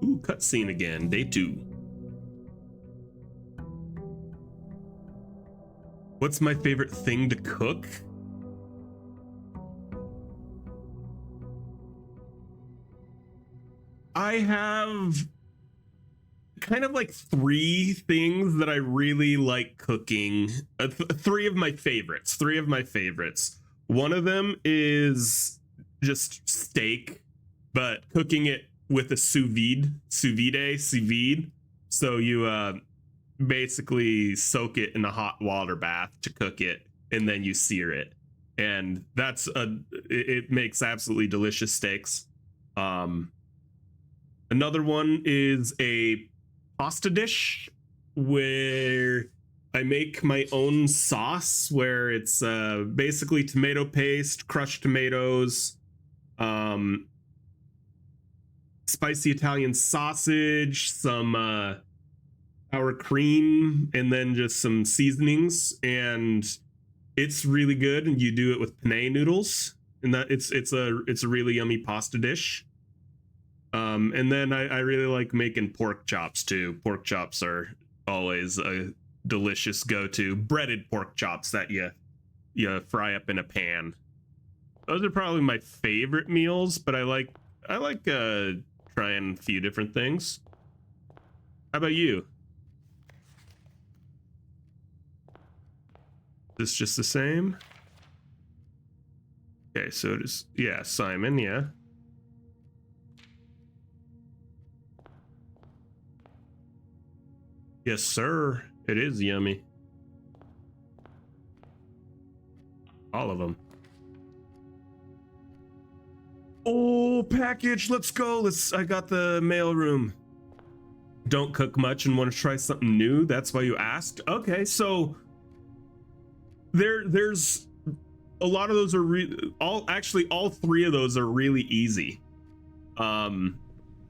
Ooh, cutscene again. Day 2. What's my favorite thing to cook? I have kind of like 3 things that I really like cooking. 3 of my favorites. 3 of my favorites. One of them is just steak, but cooking it with a sous vide. So you basically soak it in a hot water bath to cook it, and then you sear it, and it makes absolutely delicious steaks. Another one is a pasta dish where I make my own sauce, where it's basically tomato paste, crushed tomatoes, spicy Italian sausage, some sour cream, and then just some seasonings, and it's really good. And you do it with penne noodles, and that it's a really yummy pasta dish. And then I really like making pork chops too. Pork chops are always a delicious go-to. Breaded pork chops that you fry up in a pan. Those are probably my favorite meals, but I like trying a few different things. How about you? Is this just the same? Okay, so it is, yeah, Simon, yeah. Yes, sir. It is yummy. All of them. Oh, package. Let's go. I got the mail room. Don't cook much and want to try something new. That's why you asked. Okay, so there's a lot of those are all 3 of those are really easy.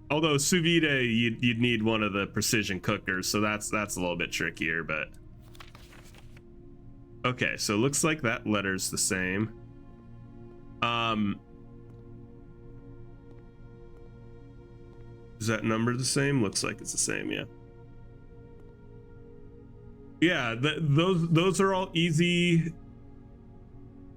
Although sous vide, you'd need one of the precision cookers, so that's a little bit trickier, but okay, so it looks like that letter's the same. Is that number the same? Looks like it's the same, yeah. Yeah, those are all easy.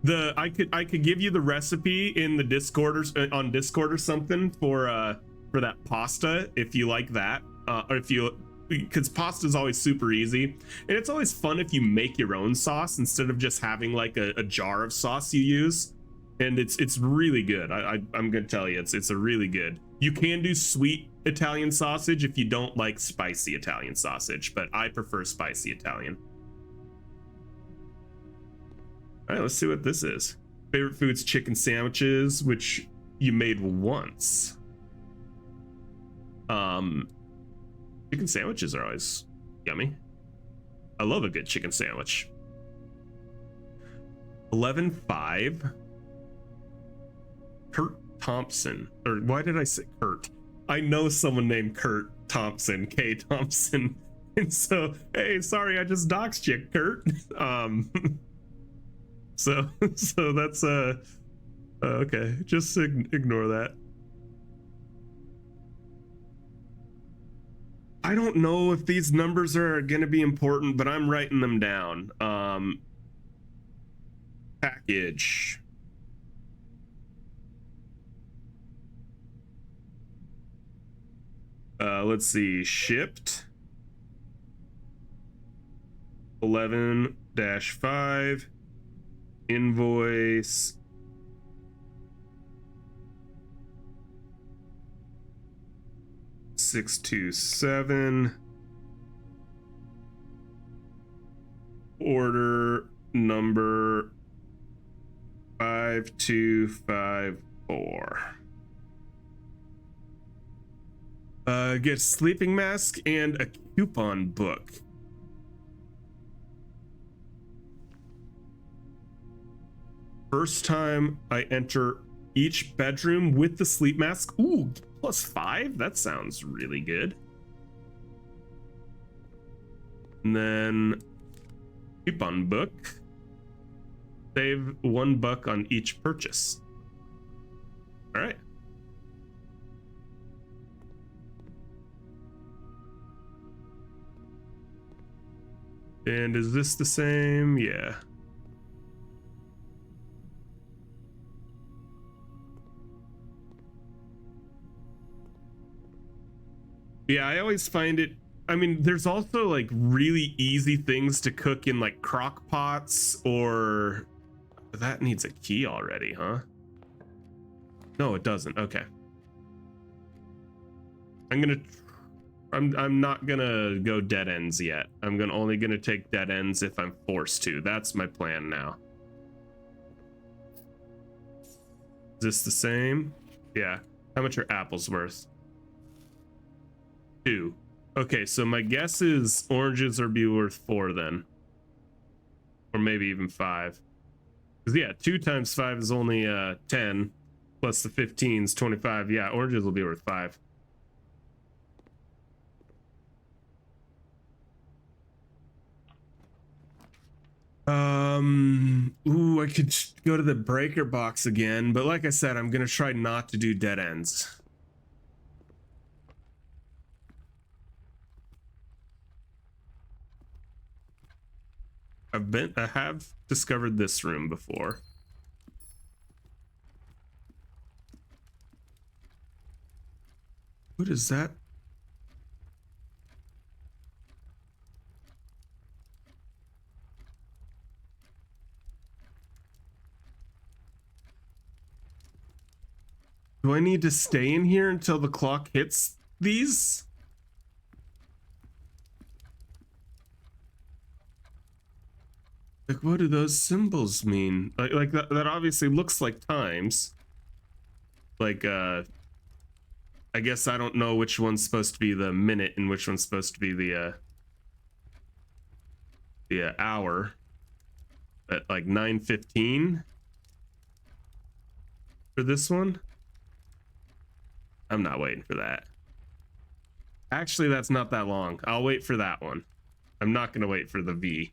I could give you the recipe in the Discord or on Discord or something for that pasta if you like that, or if you, because pasta is always super easy, and it's always fun if you make your own sauce instead of just having like a jar of sauce you use, and it's really good. I'm gonna tell you, it's a really good. You can do sweet Italian sausage if you don't like spicy Italian sausage, but I prefer spicy Italian. All right, let's see what this is. Favorite foods: chicken sandwiches, which you made once. Chicken sandwiches are always yummy. I love a good chicken sandwich. 11-5. Kurt Thompson, or why did I say Kurt? I know someone named Kurt Thompson, K Thompson, and so hey, sorry, I just doxed you, Kurt. So that's okay, just ignore that. I don't know if these numbers are going to be important, but I'm writing them down. Package. Let's see. Shipped. 11-5. Invoice. $627. Order number 5254. Get a sleeping mask and a coupon book. First time I enter each bedroom with the sleep mask. Ooh, +5? That sounds really good. And then coupon book. Save $1 on each purchase. All right. And is this the same? Yeah. Yeah, I always find it. I mean, there's also like really easy things to cook in like crock pots, or that needs a key already, huh? No, it doesn't. Okay. I'm not gonna go dead ends yet. I'm only gonna take dead ends if I'm forced to. That's my plan now. Is this the same? Yeah. How much are apples worth? 2. Okay, so my guess is oranges are be worth 4 then. Or maybe even 5. Because yeah, 2 times 5 is only 10. Plus the 15 is 25. Yeah, oranges will be worth 5. Ooh, I could go to the breaker box again, but like I said, I'm gonna try not to do dead ends. I have discovered this room before. What is that? Do I need to stay in here until the clock hits these? Like, what do those symbols mean? Like that obviously looks like times. Like, I guess I don't know which one's supposed to be the minute and which one's supposed to be the hour. At like 9:15 for this one. I'm not waiting for that. Actually, that's not that long. I'll wait for that one. I'm not gonna wait for the V.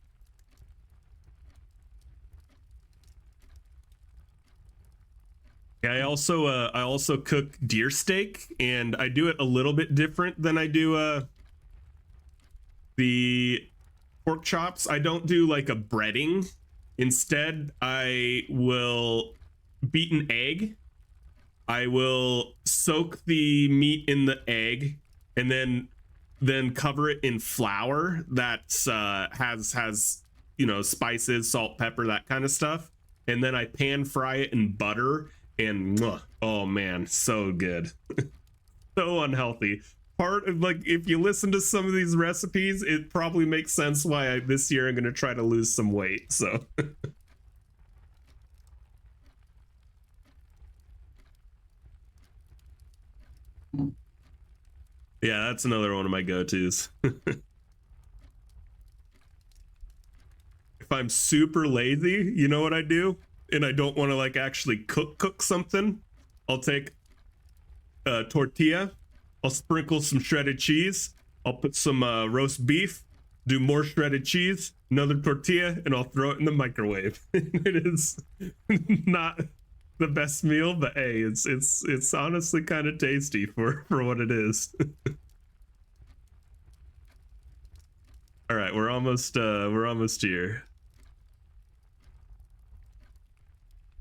I also cook deer steak, and I do it a little bit different than I do the pork chops. I don't do like a breading. Instead, I will beat an egg. I will soak the meat in the egg, and then cover it in flour that has you know, spices, salt, pepper, that kind of stuff, and then I pan fry it in butter. And oh man, so good. So unhealthy. Part of, like, if you listen to some of these recipes, it probably makes sense why this year I'm gonna try to lose some weight. So yeah, that's another one of my go-tos. If I'm super lazy, you know what I do? And I don't want to like actually cook something, I'll take a tortilla, I'll sprinkle some shredded cheese, I'll put some roast beef, do more shredded cheese, another tortilla, and I'll throw it in the microwave. It is not the best meal, but hey, it's honestly kind of tasty for what it is. All right, we're almost here.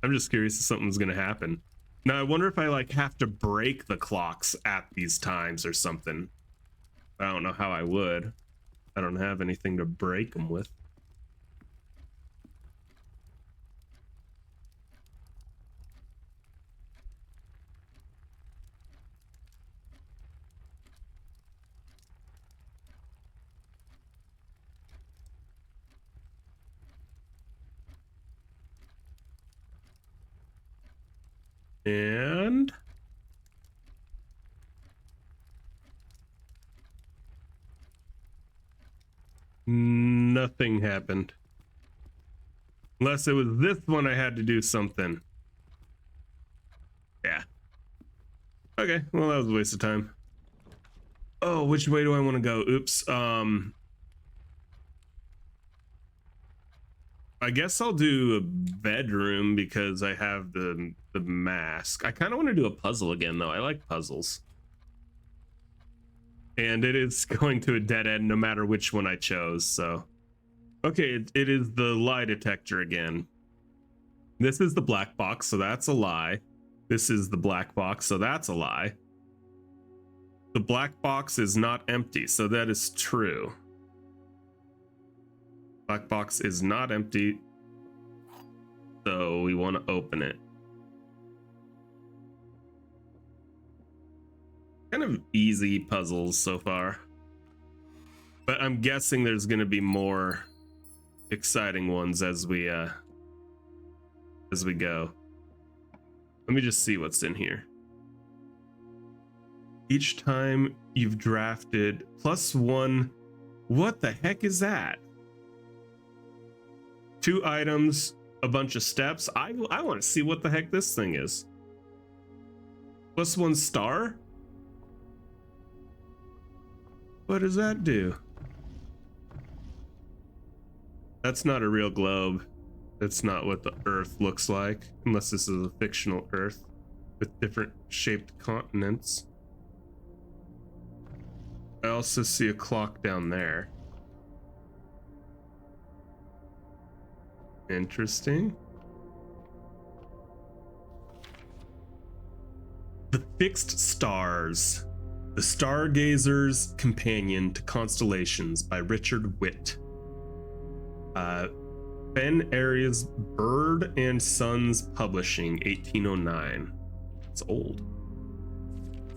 I'm just curious if something's gonna happen. Now I wonder if I like have to break the clocks at these times or something. I don't know how I would. I don't have anything to break them with. And nothing happened. Unless it was this one I had to do something. Yeah. Okay, well that was a waste of time. Oh, which way do I want to go? Oops. I guess I'll do a bedroom because I have the mask. I kind of want to do a puzzle again though. I like puzzles. And it is going to a dead end no matter which one I chose, so Okay, it is the lie detector again. This is the black box, so that's a lie. This is the black box, so that's a lie. The black box is not empty, so that is true. Black box is not empty, so we want to open it. Kind of easy puzzles so far, but I'm guessing there's going to be more exciting ones as we go. Let me just see what's in here. Each time you've drafted +1. What the heck is that? 2 items, a bunch of steps. I want to see what the heck this thing is. +1 star? What does that do? That's not a real globe. That's not what the Earth looks like, unless this is a fictional Earth with different shaped continents. I also see a clock down there. Interesting. The Fixed Stars. The Stargazer's Companion to Constellations by Richard Witt. Ben Arias Bird and Sons Publishing, 1809. It's old.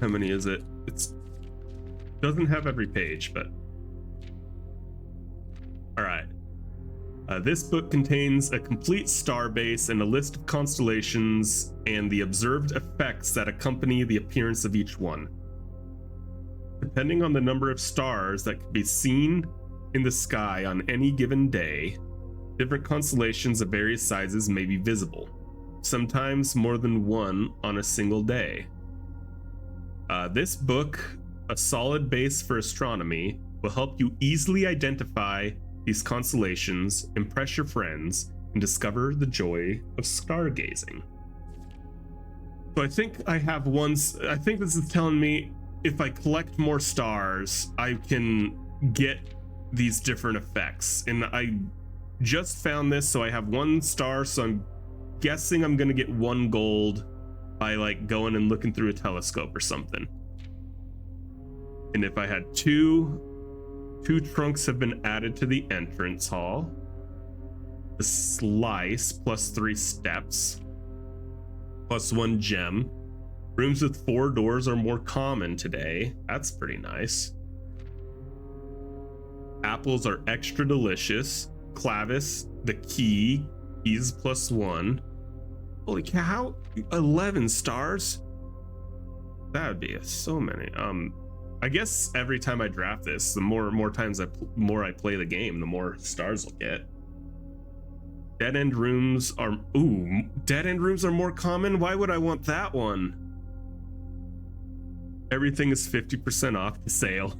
How many is it? It's doesn't have every page, but all right. This book contains a complete starbase and a list of constellations and the observed effects that accompany the appearance of each one. Depending on the number of stars that can be seen in the sky on any given day, different constellations of various sizes may be visible, sometimes more than one on a single day. This book, a solid base for astronomy, will help you easily identify these constellations, impress your friends, and discover the joy of stargazing. So I think I have I think this is telling me if I collect more stars, I can get these different effects. And I just found this, so I have 1 star, so I'm guessing I'm gonna get 1 gold by like going and looking through a telescope or something. And if I had 2 trunks have been added to the entrance hall. The slice +3 steps, +1 gem. Rooms with 4 doors are more common today. That's pretty nice. Apples are extra delicious. Clavis, the key, keys +1. Holy cow, 11 stars? That would be so many. I guess every time I draft this, the more times I play the game, the more stars I'll get. Dead end rooms are more common. Why would I want that one? Everything is 50% off the sale.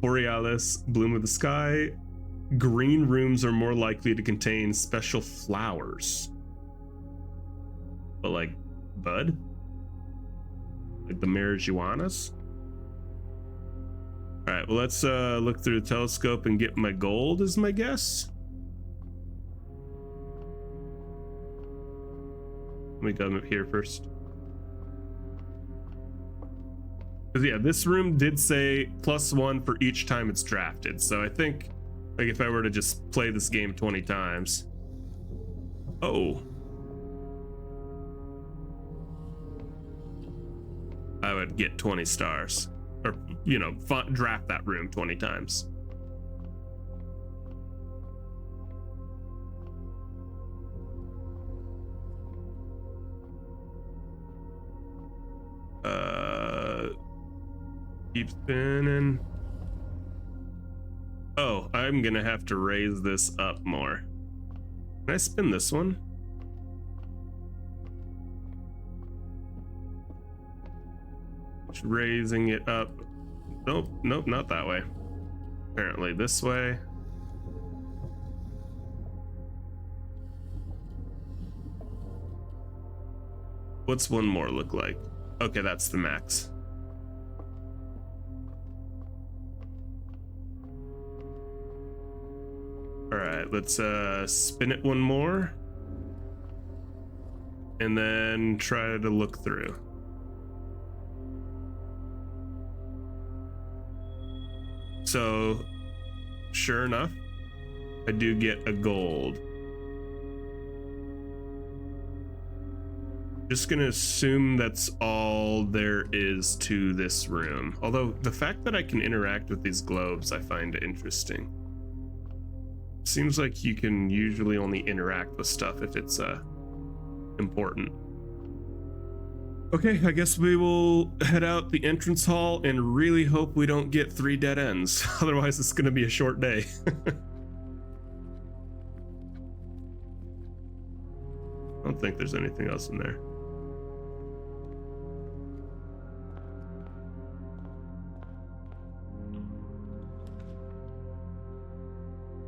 Borealis, bloom of the sky. Green rooms are more likely to contain special flowers. But like bud? Like the marijuanas? All right, well, let's look through the telescope and get my gold is my guess. Let me come up here first. Because yeah, this room did say +1 for each time it's drafted. So I think like if I were to just play this game 20 times. Oh. I would get 20 stars. Or, you know, draft that room 20 times. Keep spinning. Oh, I'm gonna have to raise this up more. Can I spin this one? Just raising it up. Nope, not that way. Apparently this way. What's one more look like? Okay, that's the max. All right, let's spin it one more. And then try to look through. So, sure enough, I do get a gold. Just gonna assume that's all there is to this room. Although the fact that I can interact with these globes, I find interesting. Seems like you can usually only interact with stuff if it's important. Okay, I guess we will head out the entrance hall and really hope we don't get 3 dead ends. Otherwise, it's gonna be a short day. I don't think there's anything else in there.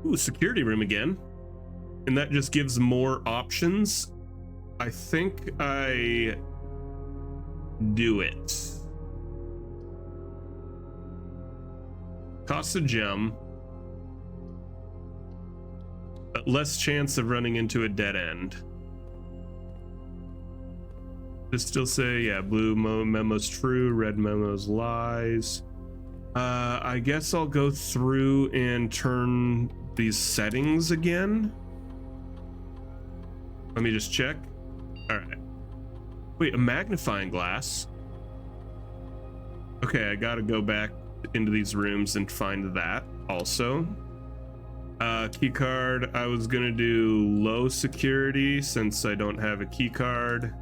Ooh, security room again. And that just gives more options. I think I do it. Costs a gem. But less chance of running into a dead end. Just still say, yeah, blue memo's true, red memo's lies. I guess I'll go through and turn these settings again. Let me just check. All right. Wait, a magnifying glass. Okay, I gotta go back into these rooms and find that also. Key card, I was gonna do low security since I don't have a key card.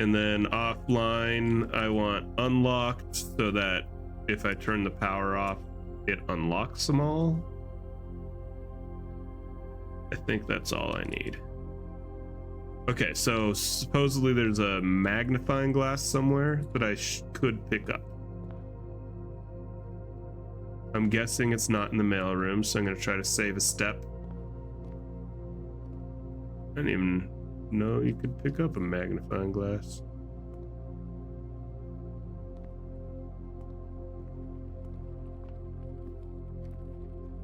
And then offline, I want unlocked so that if I turn the power off, it unlocks them all. I think that's all I need. Okay, so supposedly there's a magnifying glass somewhere that I could pick up. I'm guessing it's not in the mail room, so I'm gonna try to save a step. I didn't even know you could pick up a magnifying glass.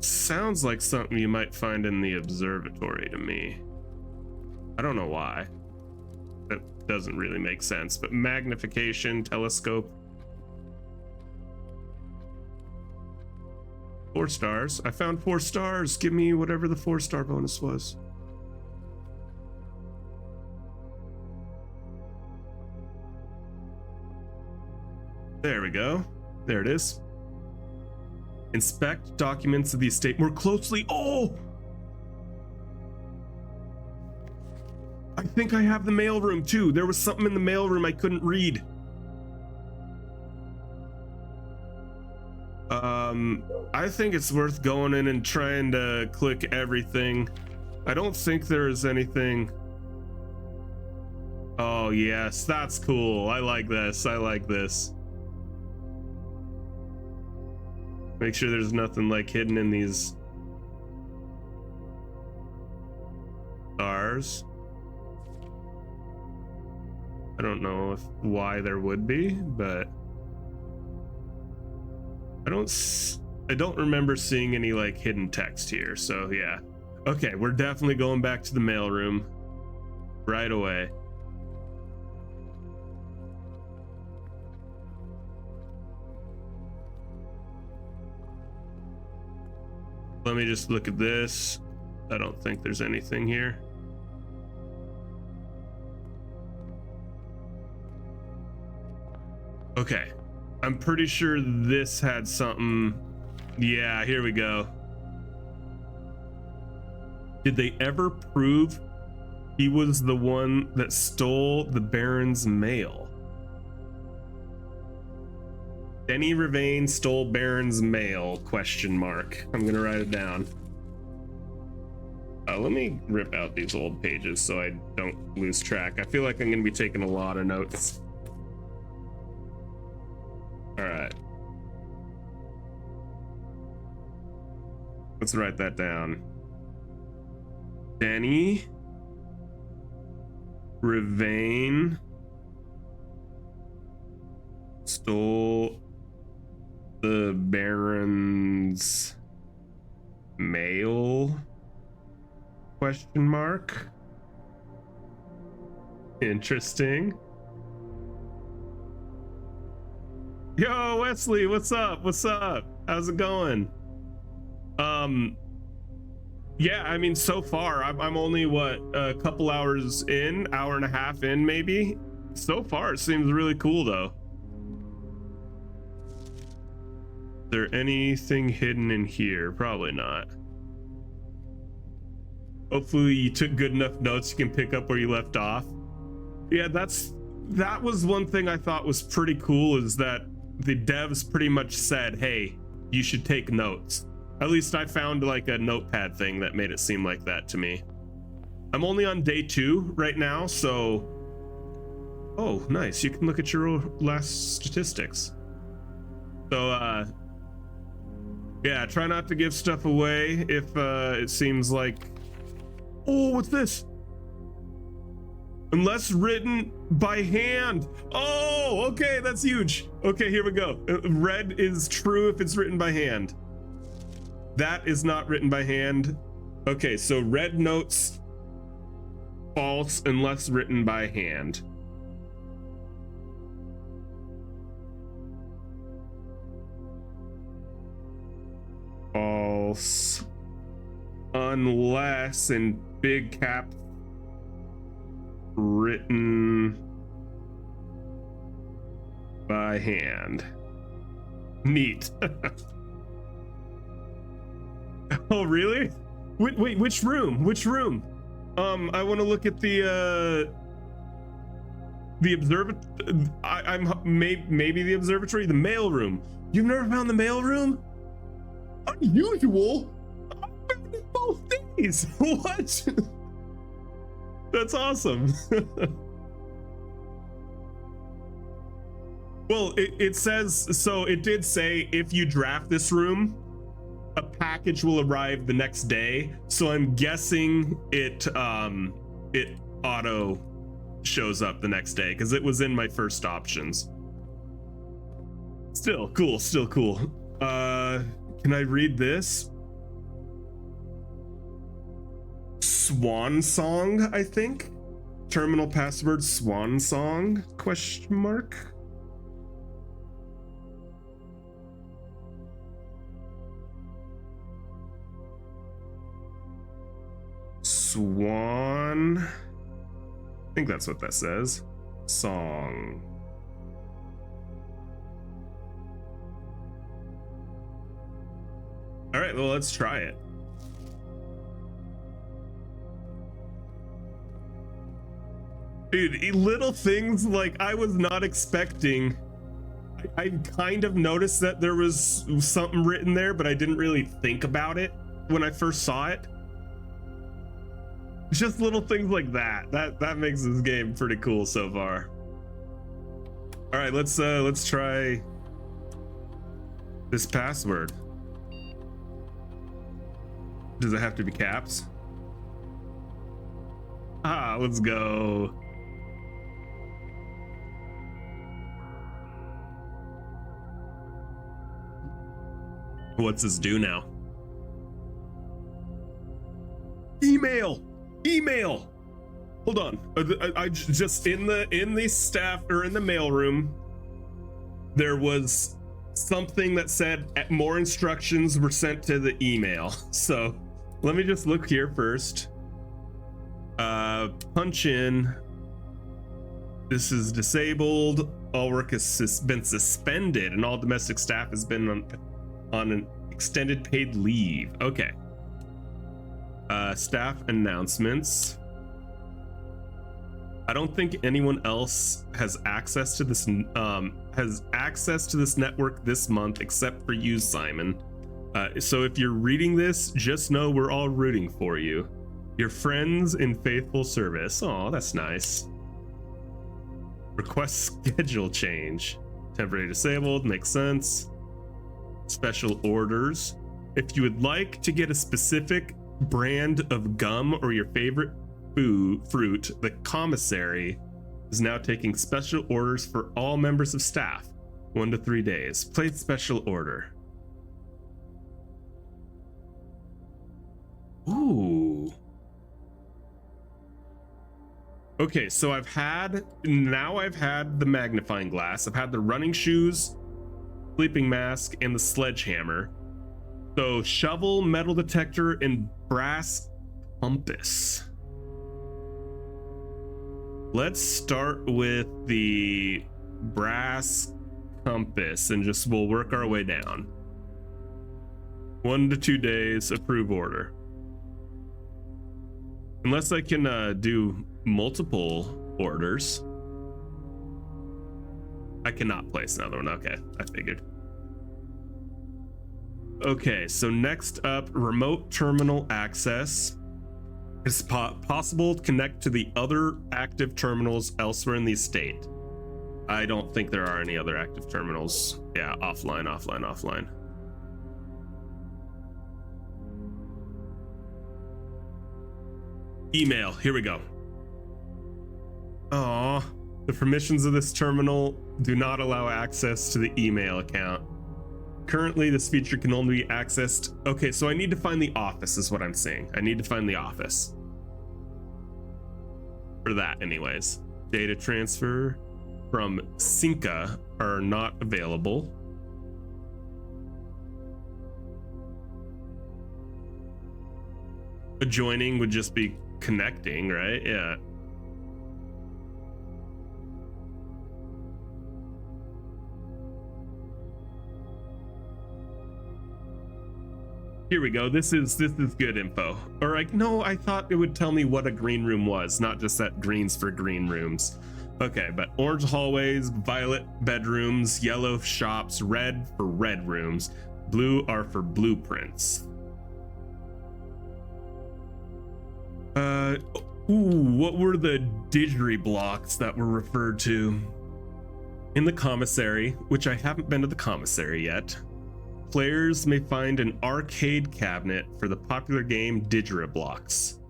Sounds like something you might find in the observatory to me. I don't know why. That doesn't really make sense, but magnification, telescope. 4 stars. I found 4 stars. Give me whatever the 4-star bonus was. There we go. There it is. Inspect documents of the estate more closely. Oh! I think I have the mailroom too. There was something in the mailroom I couldn't read. I think it's worth going in and trying to click everything. I don't think there is anything. Oh yes, that's cool. I like this. I like this. Make sure there's nothing like hidden in these stars. I don't know why there would be, but I don't remember seeing any like hidden text here, so yeah. Okay, we're definitely going back to the mailroom right away. Let me just look at this. I don't think there's anything here. Okay, I'm pretty sure this had something. Yeah, here we go. Did they ever prove he was the one that stole the Baron's mail? Denny Ravain stole Baron's mail, question mark. I'm gonna write it down. Let me rip out these old pages so I don't lose track. I feel like I'm gonna be taking a lot of notes. All right. Let's write that down. Denny Ravain stole the Baron's mail? Question mark. Interesting. Yo, Wesley, what's up? What's up? How's it going? Yeah, I mean, so far I'm only what, a couple hours in, hour and a half in maybe. So far it seems really cool though. Is there anything hidden in here? Probably not. Hopefully you took good enough notes you can pick up where you left off. Yeah, that was one thing I thought was pretty cool, is that the devs pretty much said, hey, you should take notes. At least I found like a notepad thing that made it seem like that to me. I'm only on day 2 right now, so... Oh, nice. You can look at your last statistics. So, yeah, try not to give stuff away if it seems like... Oh, what's this? Unless written by hand. Oh, okay, that's huge. Okay, here we go. Red is true if it's written by hand. That is not written by hand. Okay, so red notes false unless written by hand. False unless in big caps written by hand. Neat. Oh, really? Wait, which room? Which room? I want to look at the observatory. I'm maybe the observatory, the mail room. You've never found the mail room? Unusual. I found it both days. What? That's awesome. Well, it says, so it did say if you draft this room, a package will arrive the next day. So I'm guessing it auto shows up the next day because it was in my first options. Still cool, still cool. Can I read this? Swan Song, I think. Terminal password Swan Song, question mark. Swan, I think that's what that says. Song. All right, well, let's try it. Dude, little things like I was not expecting. I kind of noticed that there was something written there, but I didn't really think about it when I first saw it. Just little things like that. That makes this game pretty cool so far. All right, let's try this password. Does it have to be caps? Ah, let's go. What's this do now? Email. Hold on. I just in the staff or in the mailroom, there was something that said more instructions were sent to the email. So let me just look here first. Punch in. This is disabled. All work has been suspended, and all domestic staff has been on an extended paid leave. Okay. Staff announcements. I don't think anyone else has access to this network this month except for you, Simon. So if you're reading this, just know we're all rooting for you. Your friends in faithful service. Oh, that's nice. Request schedule change. Temporary disabled, makes sense. Special orders. If you would like to get a specific brand of gum or your favorite fruit, the commissary is now taking special orders for all members of staff. 1 to 3 days. Place special order. Ooh. Okay, so I've had the magnifying glass. I've had the running shoes, sleeping mask, and the sledgehammer. So shovel, metal detector, and brass compass. Let's start with the brass compass and we'll work our way down. 1 to 2 days, approve order. Unless I can do multiple orders. I cannot place another one. Okay, I figured. Okay, so next up, remote terminal access. It's possible to connect to the other active terminals elsewhere in the estate. I don't think there are any other active terminals. Yeah, offline. Email, here we go. Aw, the permissions of this terminal do not allow access to the email account. Currently, this feature can only be accessed. Okay, so I need to find the office is what I'm saying. I need to find the office. For that, anyways. Data transfer from Synca are not available. Adjoining would just be connecting, right? Yeah. Here we go. This is good info. Or no, I thought it would tell me what a green room was, not just that green's for green rooms. Okay, but orange hallways, violet bedrooms, yellow shops, red for red rooms, blue are for blueprints. What were the didgeridoo blocks that were referred to? In the commissary, which I haven't been to the commissary yet. Players may find an arcade cabinet for the popular game Didgeridoo blocks.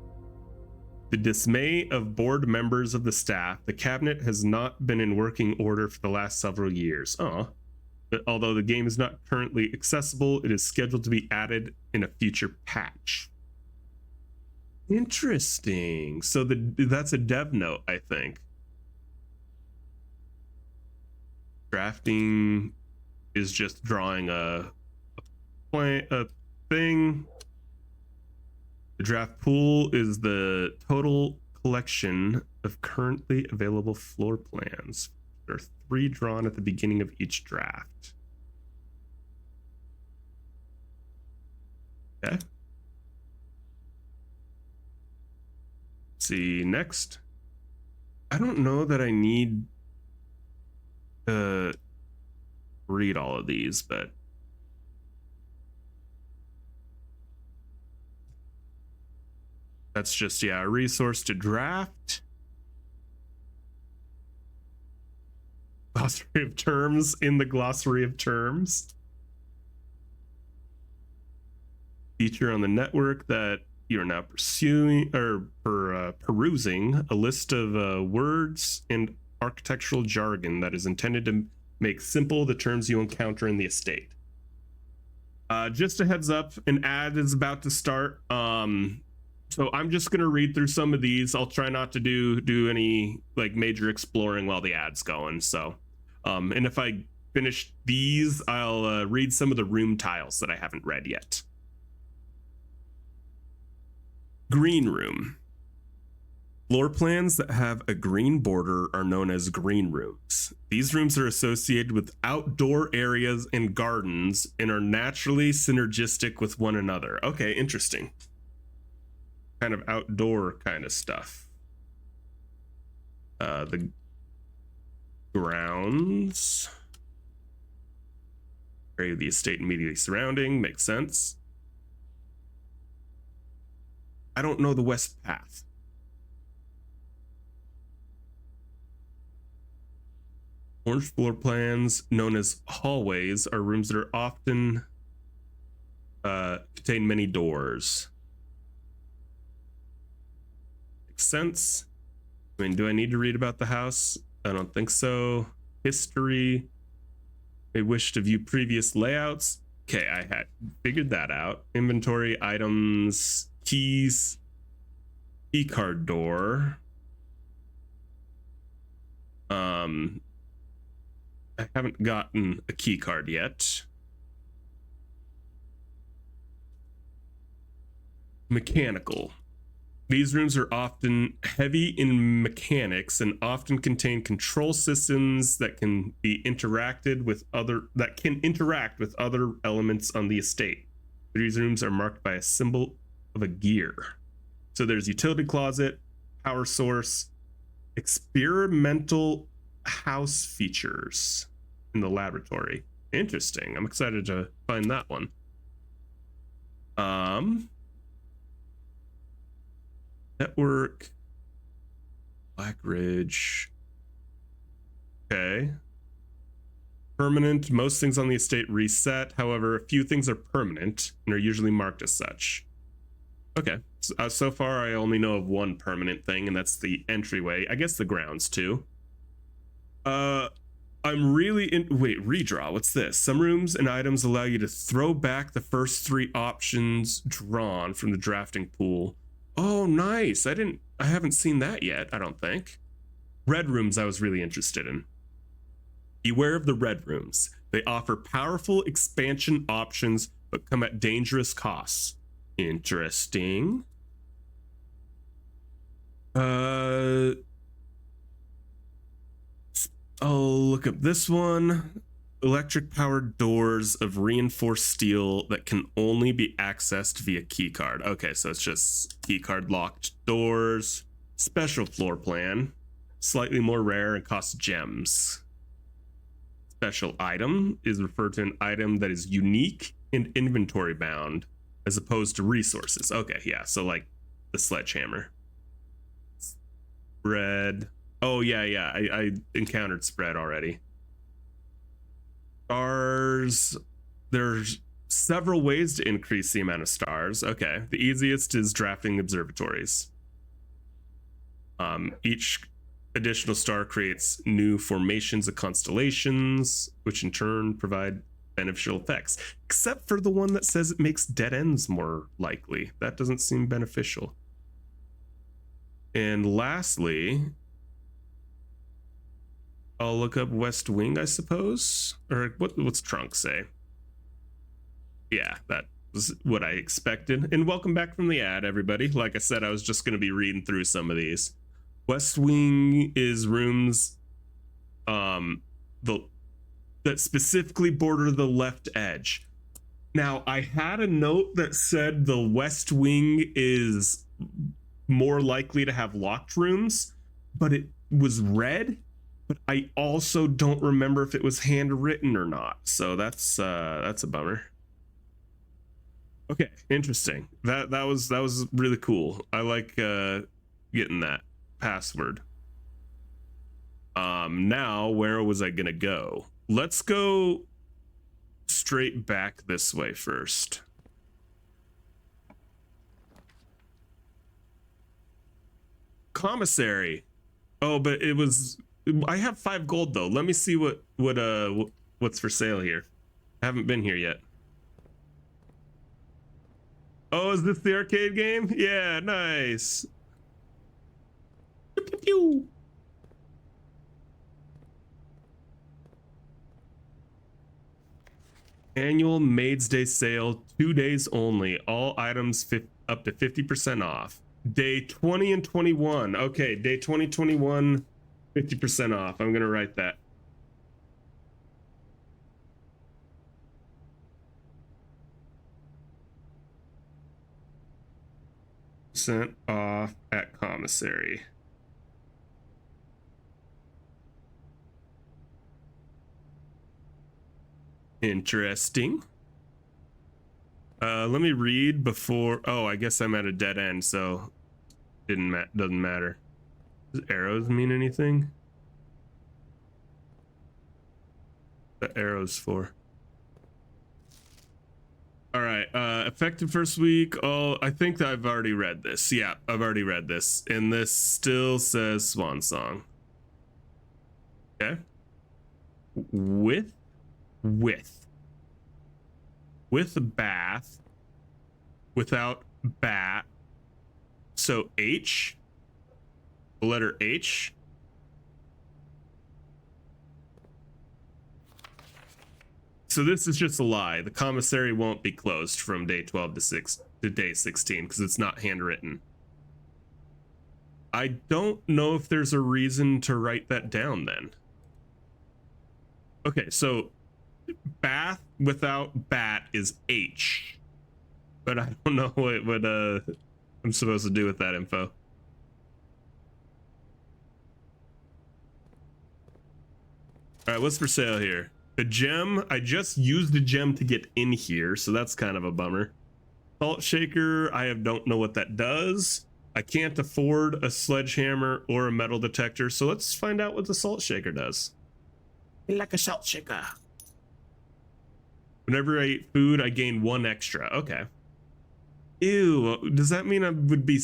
The dismay of board members of the staff, the cabinet has not been in working order for the last several years. But although the game is not currently accessible, it is scheduled to be added in a future patch. Interesting. So that's a dev note, I think. Drafting is just drawing a thing. The draft pool is the total collection of currently available floor plans. There are 3 drawn at the beginning of each draft. Okay. See next. I don't know that I need to read all of these, but that's just, yeah, a resource to draft. Glossary of terms in the glossary of terms. Feature on the network that you're now pursuing or perusing a list of words and architectural jargon that is intended to make simple the terms you encounter in the estate. Just a heads up, an ad is about to start. So I'm just gonna read through some of these. I'll try not to do any like major exploring while the ad's going. So, and if I finish these, I'll read some of the room tiles that I haven't read yet. Green room. Floor plans that have a green border are known as green rooms. These rooms are associated with outdoor areas and gardens and are naturally synergistic with one another. Okay, interesting. Kind of outdoor kind of stuff. The grounds. Area of the estate immediately surrounding, makes sense. I don't know the west path. Orange floor plans, known as hallways, are rooms that are often contain many doors. Makes sense. I mean, do I need to read about the house? I don't think so. History. May wish to view previous layouts. Okay, I had figured that out. Inventory, items, keys. Key card door. I haven't gotten a key card yet. Mechanical. These rooms are often heavy in mechanics and often contain control systems that can be interacted with other elements on the estate. These rooms are marked by a symbol of a gear. So there's utility closet, power source, experimental house features in the laboratory. Interesting. I'm excited to find that one. Network, Black Ridge. Okay. Permanent. Most things on the estate reset. However, a few things are permanent and are usually marked as such. Okay. So far, I only know of one permanent thing, and that's the entryway. I guess the grounds too. I'm really in. Wait, redraw. What's this? Some rooms and items allow you to throw back the first 3 options drawn from the drafting pool. Oh, nice. I haven't seen that yet, I don't think. Red rooms I was really interested in. Beware of the red rooms. They offer powerful expansion options, but come at dangerous costs. Interesting. I'll look up this one. Electric powered doors of reinforced steel that can only be accessed via keycard. Okay, so it's just keycard locked doors. Special floor plan. Slightly more rare and costs gems. Special item is referred to an item that is unique and inventory bound as opposed to resources. Okay, yeah, so like the sledgehammer. Spread. Oh, yeah, I encountered spread already. Stars. There's several ways to increase the amount of stars. Okay, the easiest is drafting observatories. Each additional star creates new formations of constellations, which in turn provide beneficial effects, except for the one that says it makes dead ends more likely. That doesn't seem beneficial. And lastly, I'll look up West Wing, I suppose. Or what's Trunk say? Yeah, that was what I expected. And welcome back from the ad, everybody. Like I said, I was just going to be reading through some of these. West Wing is rooms that specifically border the left edge. Now, I had a note that said the West Wing is more likely to have locked rooms, but it was red. But I also don't remember if it was handwritten or not. So that's a bummer. Okay, interesting. That was really cool. I like getting that password. Now where was I gonna go? Let's go straight back this way first. Commissary. Oh, but it was. I have 5 gold though. Let me see what's for sale here. I haven't been here yet. Oh, is this the arcade game? Yeah, nice. Pew, pew, pew. Annual Maid's Day sale, 2 days only. All items up to 50% off. Day 20 and 21. Okay, day 20, 21. 50% off. I'm gonna write that. % off at commissary. Interesting. Let me read before. Oh, I guess I'm at a dead end, so doesn't matter. Does arrows mean anything? The arrows for. All right. Effective first week. Oh, I think that I've already read this. Yeah, I've already read this, and this still says Swan Song. Okay. With bath, without bat, So H, the letter H. So this is just a lie. The commissary won't be closed from day 12 to day 16 because it's not handwritten. I don't know if there's a reason to write that down then. Okay, so bath without bat is H, but I don't know what I'm supposed to do with that info. All right, what's for sale here? A gem. I just used a gem to get in here, so that's kind of a bummer. Salt shaker. I don't know what that does. I can't afford a sledgehammer or a metal detector, so let's find out what the salt shaker does. Like a salt shaker. Whenever I eat food, I gain 1 extra. Okay. Ew. Does that mean I would be...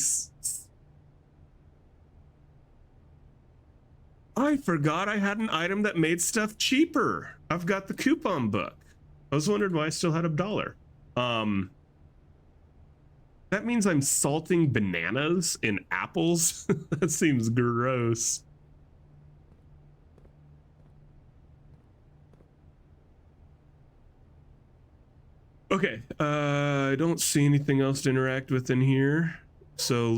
I forgot I had an item that made stuff cheaper. I've got the coupon book. I was wondering why I still had $1. That means I'm salting bananas in apples? That seems gross. Okay, I don't see anything else to interact with in here. So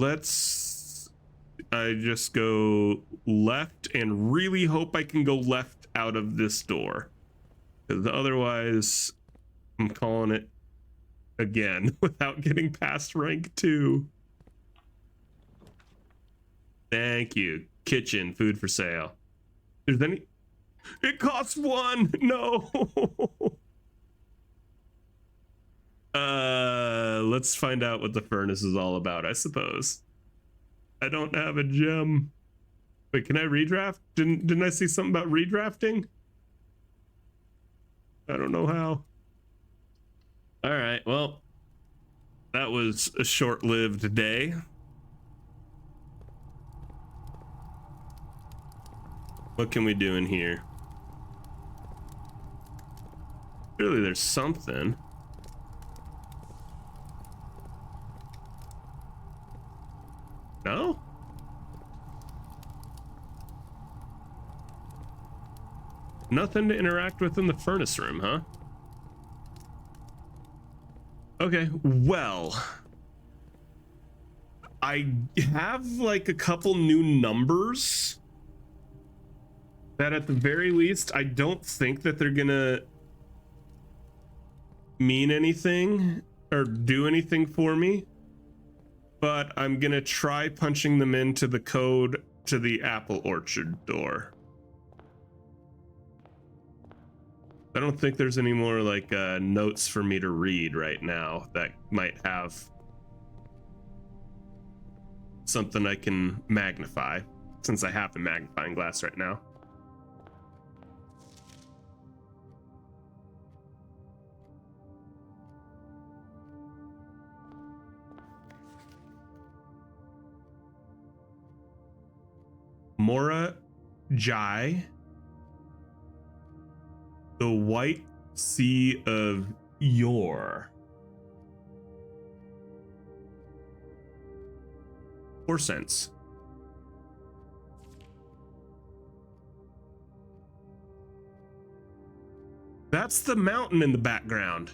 I just go left and really hope I can go left out of this door. Because otherwise, I'm calling it again without getting past rank 2. Thank you. Kitchen, food for sale. There's any... It costs 1! No! Let's find out what the furnace is all about, I suppose. I don't have a gem. Wait, can I redraft? Didn't I see something about redrafting? I don't know how. All right, well, that was a short-lived day. What can we do in here? Surely there's something. No? Nothing to interact with in the furnace room, huh? Okay, well, I have like a couple new numbers that at the very least, I don't think that they're gonna mean anything or do anything for me, but I'm gonna try punching them into the code to the apple orchard door. I don't think there's any more like notes for me to read right now that might have something I can magnify, since I have the magnifying glass right now. Mora Jai, the White Sea of Yore. 4 cents. That's the mountain in the background.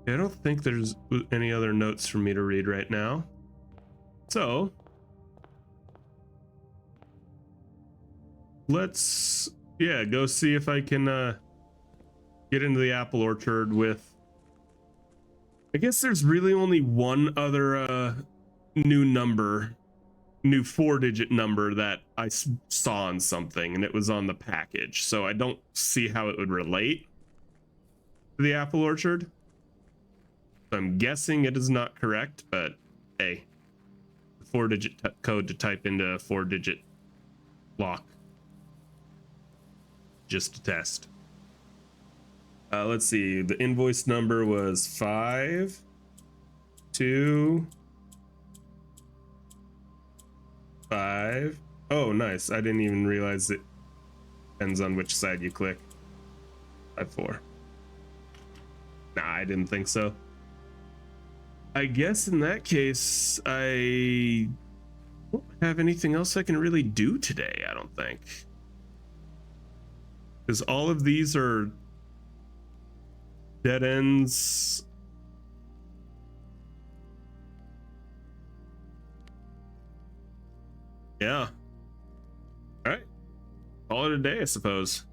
I don't think there's any other notes for me to read right now. So let's, yeah, go see if I can get into the apple orchard with, I guess there's really only one other new 4-digit number that I saw on something, and it was on the package. So I don't see how it would relate to the apple orchard. I'm guessing it is not correct, but hey, 4-digit code to type into a 4-digit lock. Just to test. Let's see. The invoice number was 5 2 5. Oh, nice. I didn't even realize it depends on which side you click. 5, 4. Nah, I didn't think so. I guess in that case, I don't have anything else I can really do today, I don't think. Because all of these are dead ends. Yeah. All right. Call it a day, I suppose.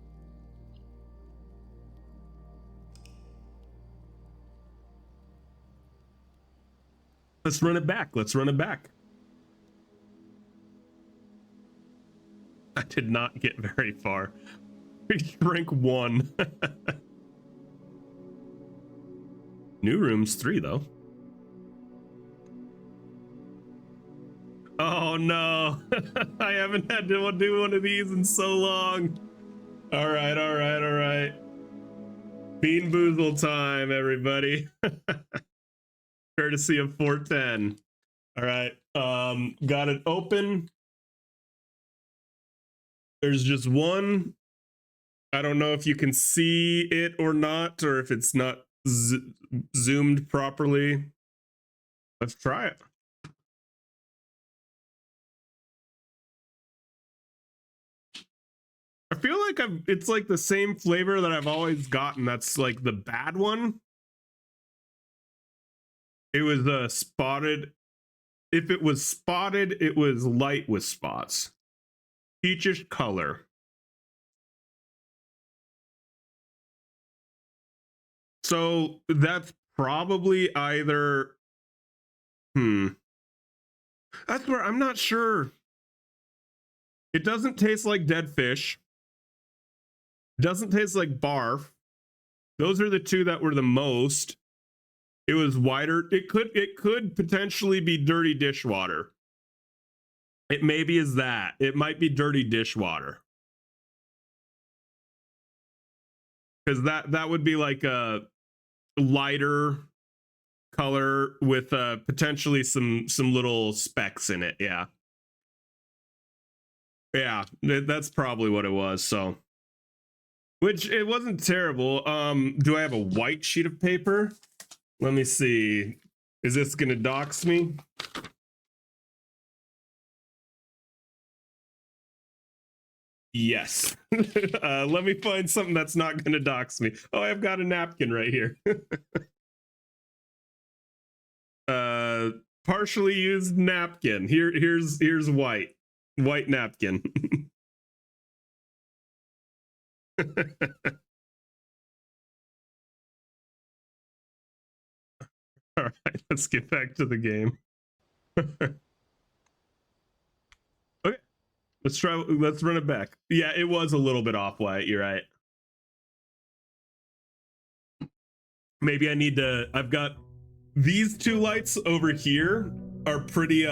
Let's run it back. Let's run it back. I did not get very far. We drank 1. New rooms 3 though. Oh no. I haven't had to do one of these in so long. All right, all right, all right. Bean Boozle time, everybody. Courtesy of 410. All right. Got it open. There's just one. I don't know if you can see it or not, or if it's not zoomed properly. Let's try it. I feel like it's like the same flavor that I've always gotten. That's like the bad one. It was spotted. If it was spotted, it was light with spots. Peachish color. So that's probably either. That's where I'm not sure. It doesn't taste like dead fish. It doesn't taste like barf. Those are the two that were the most. It was whiter. It could potentially be dirty dishwater. It maybe is that. It might be dirty dishwater. Because that would be like a lighter color with potentially some little specks in it. Yeah. Yeah, that's probably what it was. So, which it wasn't terrible. Do I have a white sheet of paper? Let me see. Is this gonna dox me? Yes. Let me find something that's not gonna dox me. Oh, I've got a napkin right here. Partially used napkin. Here's white napkin. All right, let's get back to the game. Okay, let's run it back. Yeah, it was a little bit off white. You're right. Maybe I need to. I've got these two lights over here are pretty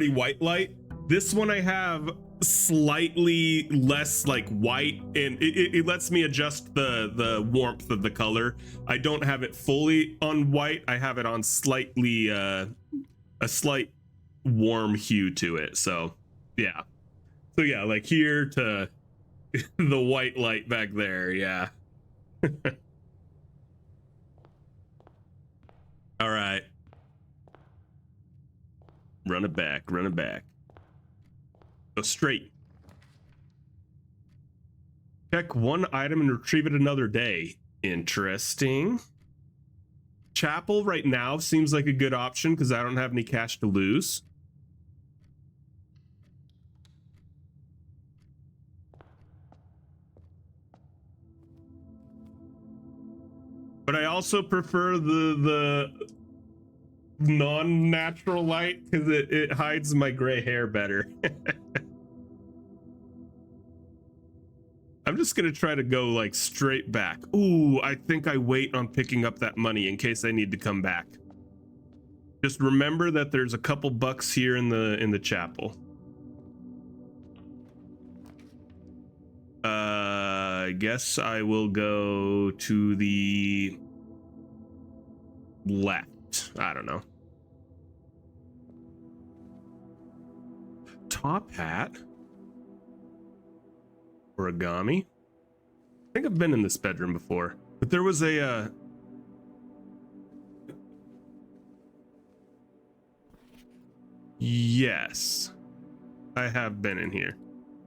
white light. This one I have slightly less like white, and it lets me adjust the warmth of the color. I don't have it fully on white. I have it on slightly a slight warm hue to it. So yeah. So yeah, like here to the white light back there. Yeah. All right. Run it back. Run it back. Go straight. Check one item and retrieve it another day. Interesting. Chapel right now seems like a good option because I don't have any cash to lose. But I also prefer the non-natural light because it hides my gray hair better. I'm just gonna try to go like straight back. Ooh, I think I wait on picking up that money in case I need to come back. Just remember that there's a couple bucks here in the chapel. I guess I will go to the left. I don't know. top hat. Origami. I think I've been in this bedroom before, but there was a yes, I have been in here.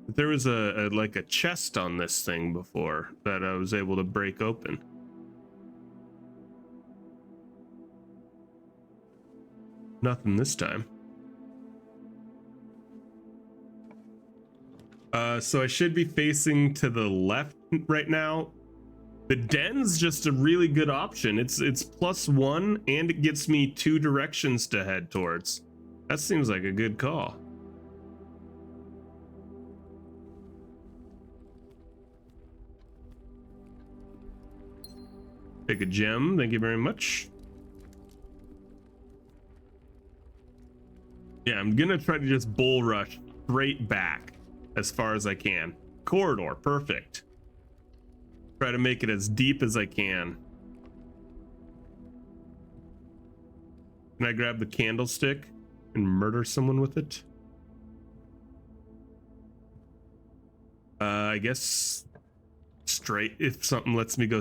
But there was a like a chest on this thing before that I was able to break open. Nothing this time. So I should be facing to the left right now. The den's just a really good option. It's +1 and it gets me 2 directions to head towards. That seems like a good call. Take a gem, thank you very much. Yeah, I'm gonna try to just bull rush straight back as far as I can. Corridor, perfect. Try to make it as deep as I can. Can I grab the candlestick and murder someone with it? I guess straight if something lets me go.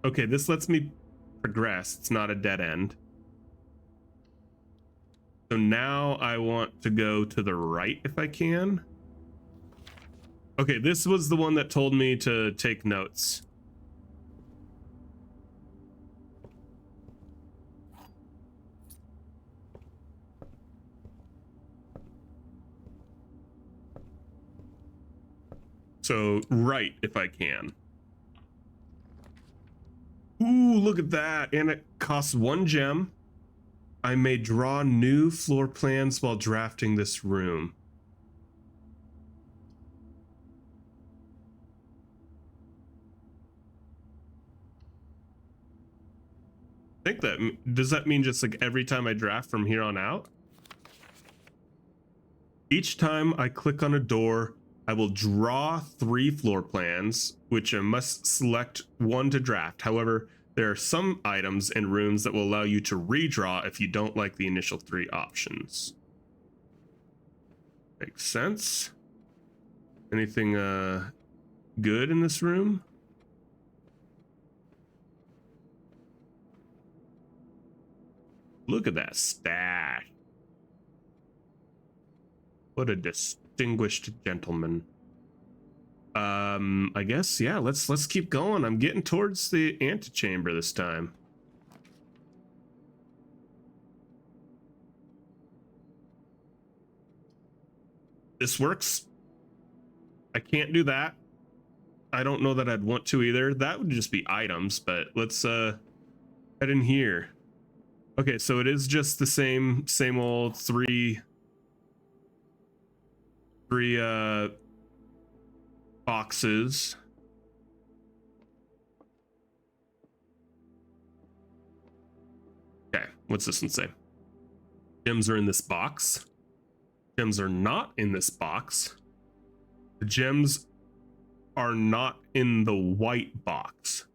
Okay, this lets me progress. It's not a dead end. So now I want to go to the right if I can. Okay, this was the one that told me to take notes. So right if I can. Ooh, look at that. And it costs 1 gem. I may draw new floor plans while drafting this room. I think that, does that mean just like every time I draft from here on out? Each time I click on a door, I will draw 3 floor plans, which I must select 1 to draft. However, there are some items and rooms that will allow you to redraw if you don't like the initial 3 options. Makes sense. Anything good in this room? Look at that stash. What a distinguished gentleman. I guess, yeah, let's keep going. I'm getting towards the antechamber this time. This works. I can't do that. I don't know that I'd want to either. That would just be items, but let's head in here. Okay, so it is just the same old three boxes. Okay, what's this one say? Gems are in this box. Gems are not in this box. The gems are not in the white box.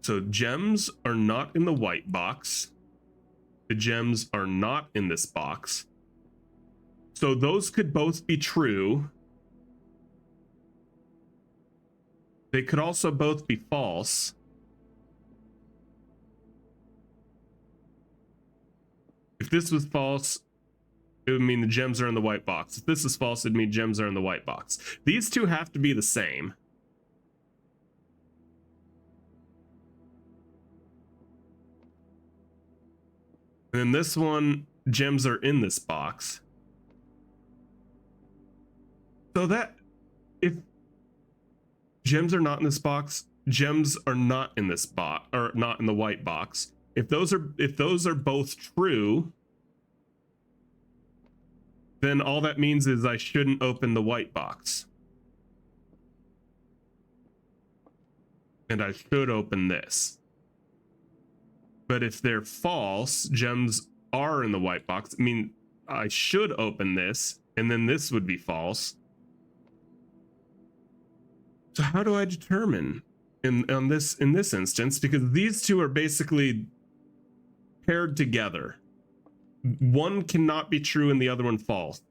So gems are not in the white box. The gems are not in this box. So those could both be true. They could also both be false. If this was false, it would mean the gems are in the white box. If this is false, it'd mean gems are in the white box. These two have to be the same. And then this one, gems are in this box. So that, if gems are not in this box, gems are not in this box, or not in the white box. If those are both true, then all that means is I shouldn't open the white box. And I should open this. But if they're false, gems are in the white box. I mean, I should open this, and then this would be false. So how do I determine in this instance? Because these two are basically paired together. one cannot be true and the other one false.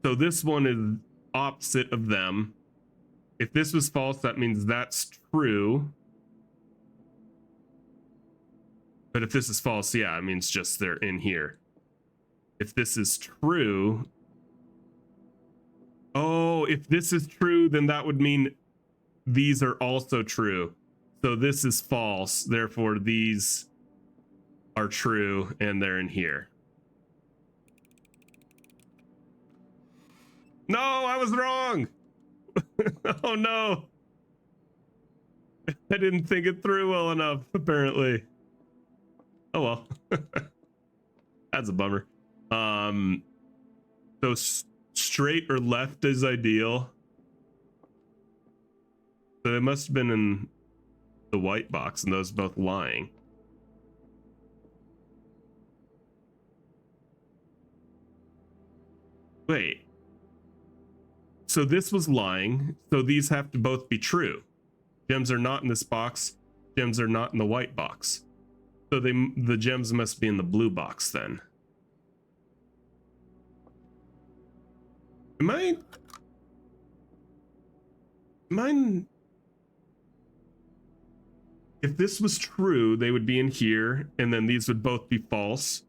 So this one is opposite of them. If this was false, that means that's true. But if this is false, yeah, it means just they're in here. If this is true... Oh, if this is true, then that would mean these are also true. So this is false, therefore these are true, and they're in here. No, I was wrong! Oh no! I didn't think it through well enough, apparently. Oh well. That's a bummer. So straight or left is ideal. So it must have been in the white box, and those both lying. Wait. So this was lying, so these have to both be true. Gems are not in this box. Gems are not in the white box. So the gems must be in the blue box then. Am I... If this was true, they would be in here, and then these would both be false.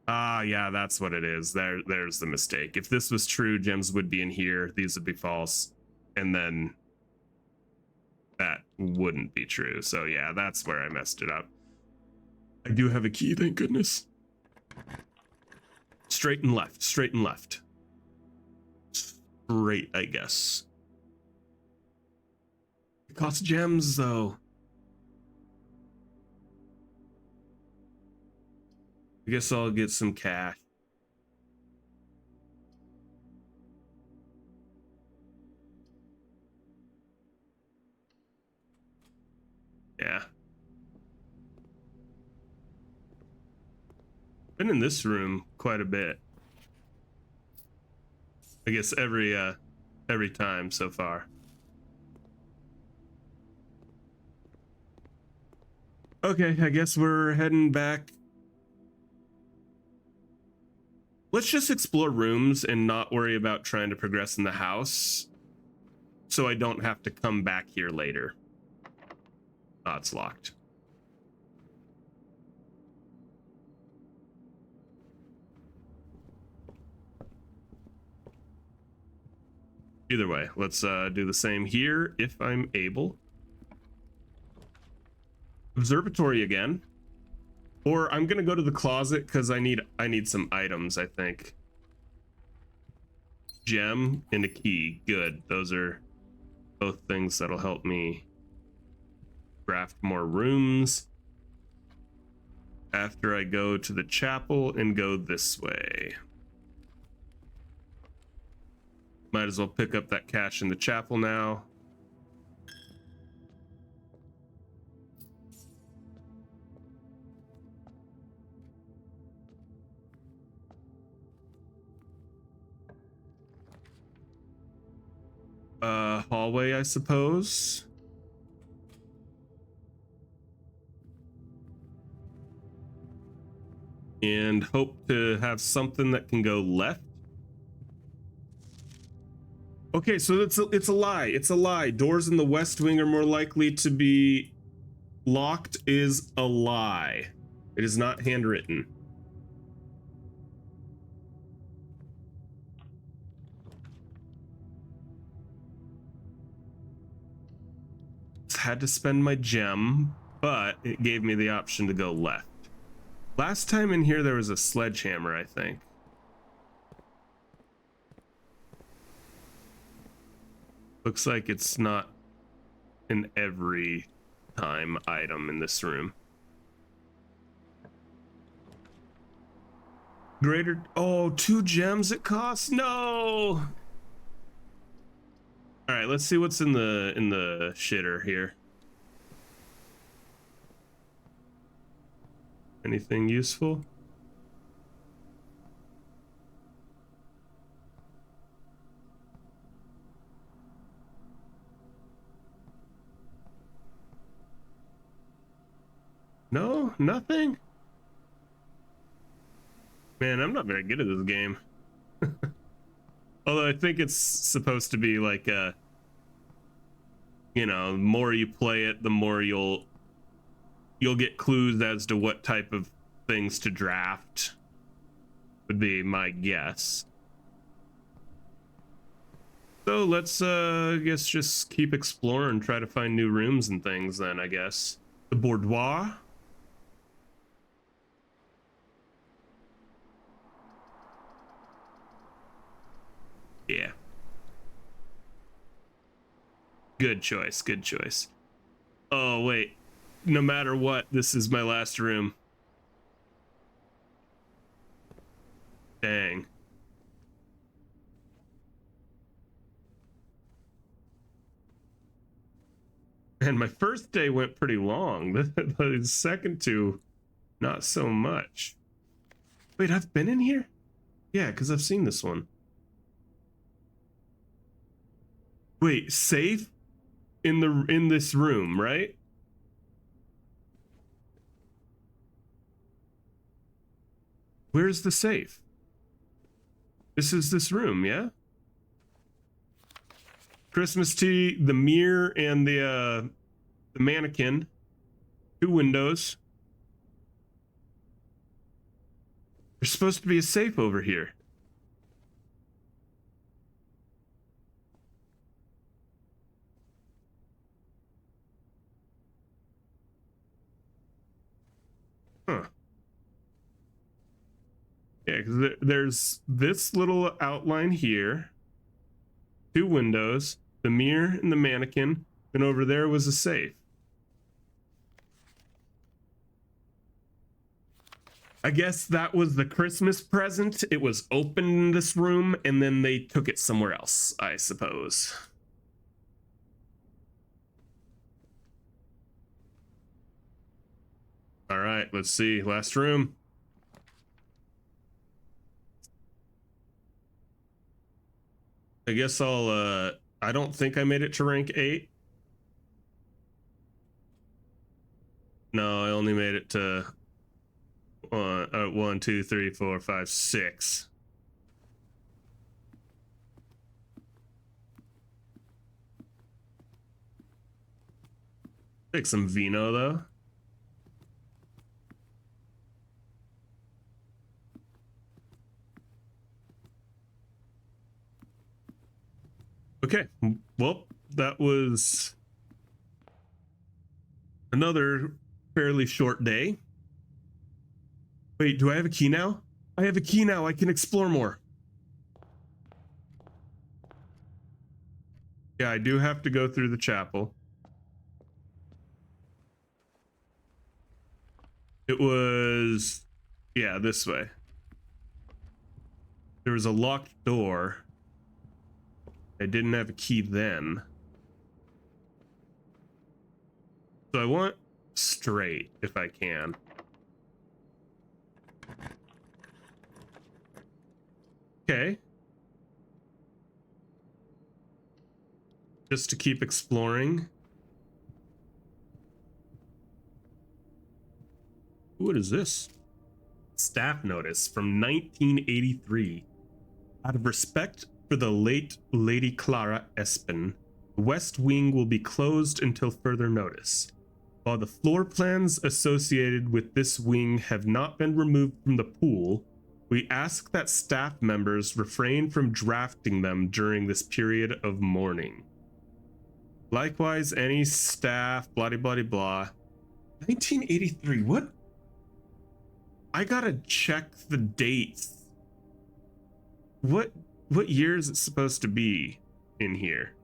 Ah, yeah, that's what it is. There's the mistake. If this was true, gems would be in here, these would be false, and then that wouldn't be true. So yeah, that's where I messed it up. I do have a key, thank goodness. Straight and left, straight and left. Straight, I guess. It costs gems, though. I guess I'll get some cash. Yeah. Been in this room quite a bit. I guess every time so far. Okay, I guess we're heading back. Let's just explore rooms and not worry about trying to progress in the house, so I don't have to come back here later. Oh, it's locked. Either way, let's do the same here if I'm able. Observatory again. Or I'm gonna go to the closet because I need some items, I think. Gem and a key. Good. Those are both things that'll help me craft more rooms after I go to the chapel and go this way. Might as well pick up that cash in the chapel now. Hallway, I suppose. And hope to have something that can go left. Okay, so it's a lie. It's a lie. Doors in the West Wing are more likely to be locked is a lie. It is not handwritten. Had to spend my gem, but it gave me the option to go left. Last time in here there was a sledgehammer, I think. Looks like it's not an every time item in this room. Greater, oh, 2 gems it costs? No. All right, let's see what's in the shitter here. Anything useful? No, nothing. Man, I'm not very good at this game. Although I think it's supposed to be like a, you know, the more you play it, the more you'll get clues as to what type of things to draft, would be my guess. So let's I guess just keep exploring, try to find new rooms and things then, I guess. The boudoir. Yeah. Good choice, good choice. Oh, wait. No matter what, this is my last room. Dang. And my first day went pretty long. The second two, not so much. Wait, I've been in here? Yeah, because I've seen this one. Wait, safe in this room, right? Where's the safe? This is this room, yeah? Christmas tree, the mirror, and the mannequin. 2 windows. There's supposed to be a safe over here. Huh. Yeah, because there's this little outline here. 2 windows, the mirror and the mannequin, and over there was a safe. I guess that was the Christmas present. It was open in this room, and then they took it somewhere else, I suppose. All right, let's see. Last room. I guess I'll, I don't think I made it to rank 8. No, I only made it to 1, 2, 3, 4, 5, 6. Take some vino though. Okay, well, that was another fairly short day. Wait, do I have a key now? I have a key now. I can explore more. Yeah, I do have to go through the chapel. It was, yeah, this way. There was a locked door. I didn't have a key then. So I want straight if I can. Okay. Just to keep exploring. What is this? Staff notice from 1983. Out of respect for the late Lady Clara Espen, the West Wing will be closed until further notice. While the floor plans associated with this wing have not been removed from the pool, we ask that staff members refrain from drafting them during this period of mourning. Likewise, any staff, blah, blah, blah, blah. 1983, what? I gotta check the dates. What year is it supposed to be in here?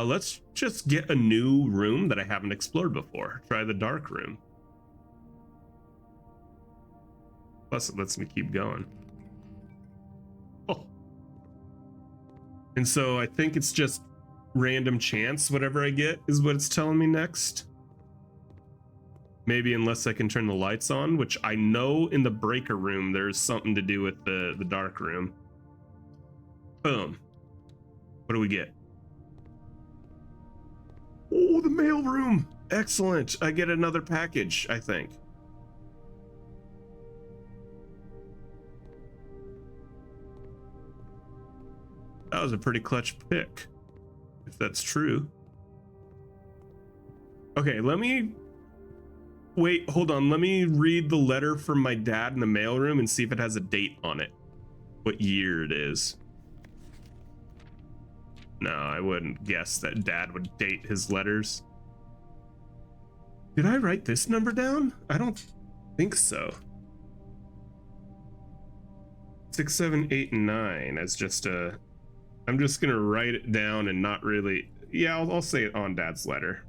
Let's just get a new room that I haven't explored before. Try the dark room. Plus, it lets me keep going. Oh. And so I think it's just random chance, whatever I get is what it's telling me next. Maybe unless I can turn the lights on, which I know in the breaker room there's something to do with the dark room. Boom. What do we get? Oh, the mail room. Excellent. I get another package, I think. That was a pretty clutch pick, if that's true. Okay, let me... Wait, hold on. Let me read the letter from my dad in the mailroom and see if it has a date on it. What year it is. No, I wouldn't guess that dad would date his letters. Did I write this number down? I don't think so. 6, 7, 8, 9 as just a... I'm just gonna write it down and not really... Yeah, I'll say it on dad's letter.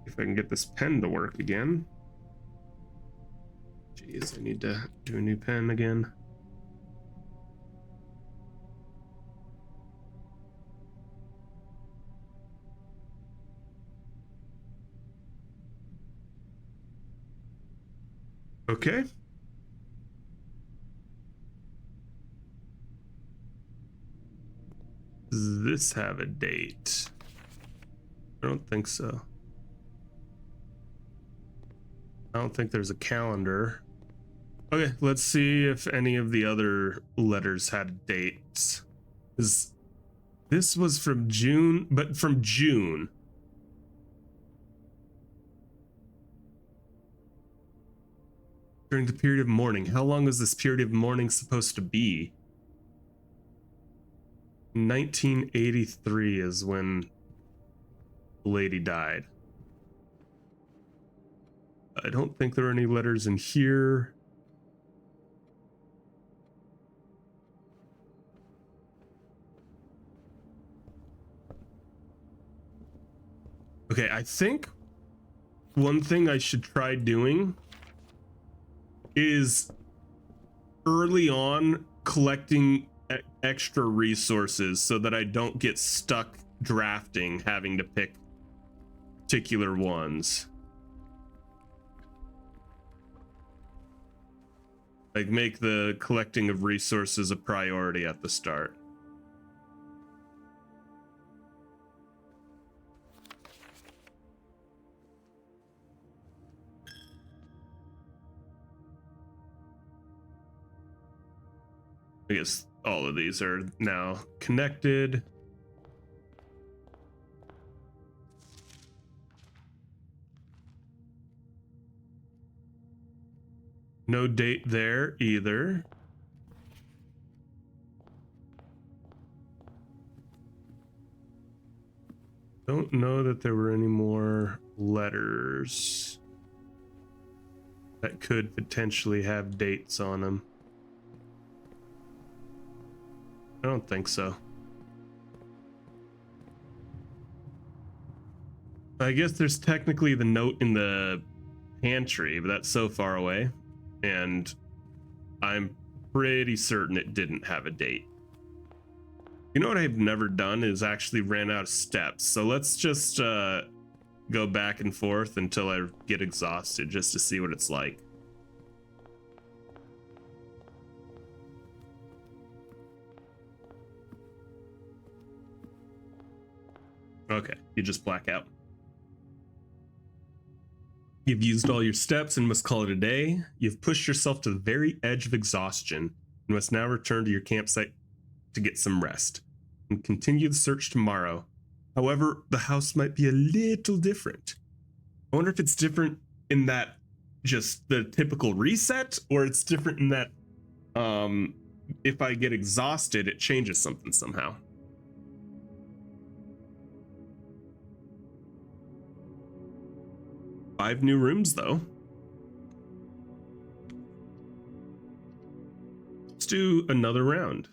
If I can get this pen to work again. Jeez, I need to do a new pen again. Okay. Does this have a date? I don't think so. I don't think there's a calendar. Okay, let's see if any of the other letters had dates. This was from June, but from June. During the period of mourning. How long was this period of mourning supposed to be? 1983 is when the lady died. I don't think there are any letters in here. Okay, I think one thing I should try doing is early on collecting extra resources so that I don't get stuck drafting, having to pick particular ones. Like, make the collecting of resources a priority at the start. I guess all of these are now connected. No date there either. Don't know that there were any more letters that could potentially have dates on them. I don't think so. I guess there's technically the note in the pantry, but that's so far away. And I'm pretty certain it didn't have a date. You know what I've never done is actually ran out of steps. So let's just go back and forth until I get exhausted just to see what it's like. Okay, you just black out. You've used all your steps and must call it a day. You've pushed yourself to the very edge of exhaustion and must now return to your campsite to get some rest and continue the search tomorrow. However, the house might be a little different. I wonder if it's different in that just the typical reset, or it's different in that if I get exhausted, it changes something somehow. Five new rooms, though. Let's do another round.